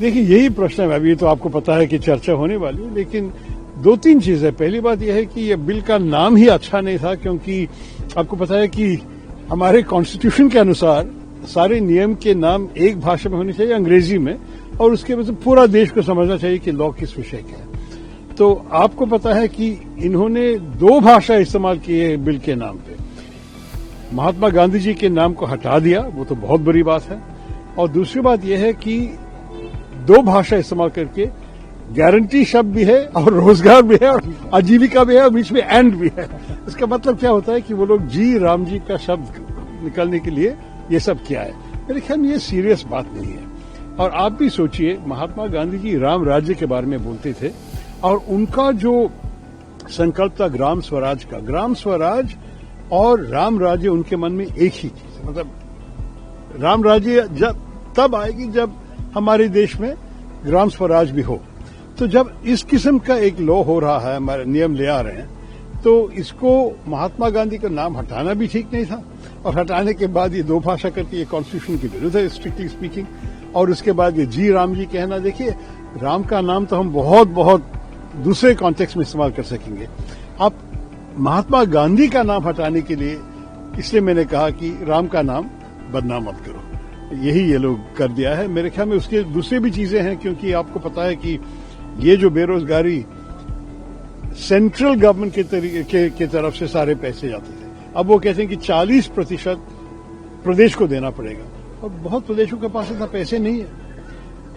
देखिए, यही प्रश्न है। अभी तो आपको पता है कि चर्चा होने वाली है, लेकिन दो तीन चीजें। पहली बात यह है कि यह बिल का नाम ही अच्छा नहीं था, क्योंकि आपको पता है कि हमारे कॉन्स्टिट्यूशन के अनुसार सारे नियम के नाम एक भाषा में होने चाहिए, अंग्रेजी में, और उसके वजह से पूरा देश को समझना चाहिए कि लॉ किस विषय का है। तो आपको पता है कि इन्होंने दो भाषा इस्तेमाल की है बिल के नाम पे। महात्मा गांधी जी के नाम को हटा दिया, वो तो बहुत बड़ी बात है। और दूसरी बात यह है कि दो भाषा इस्तेमाल करके गारंटी शब्द भी है और रोजगार भी है और आजीविका भी है और बीच में एंड भी है। इसका मतलब क्या होता है कि वो लोग जी राम जी का शब्द निकलने के लिए ये सब किया है। मेरे ख्याल में ये सीरियस बात नहीं है। और आप भी सोचिए, महात्मा गांधी जी राम राज्य के बारे में बोलते थे और उनका जो संकल्प था ग्राम स्वराज का, ग्राम स्वराज और राम राज्य उनके मन में एक ही चीज है। मतलब राम राज्य जब तब आएगी जब हमारे देश में ग्राम स्वराज भी हो। तो जब इस किस्म का एक लॉ हो रहा है, हमारे नियम ले आ रहे हैं, तो इसको महात्मा गांधी का नाम हटाना भी ठीक नहीं था। और हटाने के बाद ये दो भाषा करके ये कॉन्स्टिट्यूशन के विरुद्ध है, स्ट्रिक्टली स्पीकिंग। और उसके बाद ये जी राम जी कहना, देखिए राम का नाम तो हम बहुत बहुत दूसरे कॉन्टेक्स्ट में इस्तेमाल कर सकेंगे। आप महात्मा गांधी का नाम हटाने के लिए, इसलिए मैंने कहा कि राम का नाम बदनाम मत करो। यही ये लोग कर दिया है। मेरे ख्याल में उसके दूसरी भी चीजें हैं, क्योंकि आपको पता है कि ये जो बेरोजगारी सेंट्रल गवर्नमेंट के तरफ से सारे पैसे जाते थे, अब वो कहते हैं कि 40% प्रदेश को देना पड़ेगा। और बहुत प्रदेशों के पास इतना पैसे नहीं है।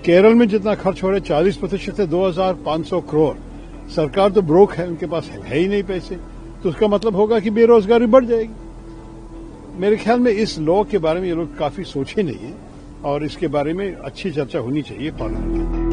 केरल में जितना खर्च हो रहा है 40% है 2500 करोड़। सरकार तो ब्रोक है, उनके पास है ही नहीं पैसे। तो उसका मतलब होगा कि बेरोजगारी बढ़ जाएगी। मेरे ख्याल में इस लॉ के बारे में ये लोग काफी सोचे नहीं है और इसके बारे में अच्छी चर्चा होनी चाहिए पार्लियामेंट में।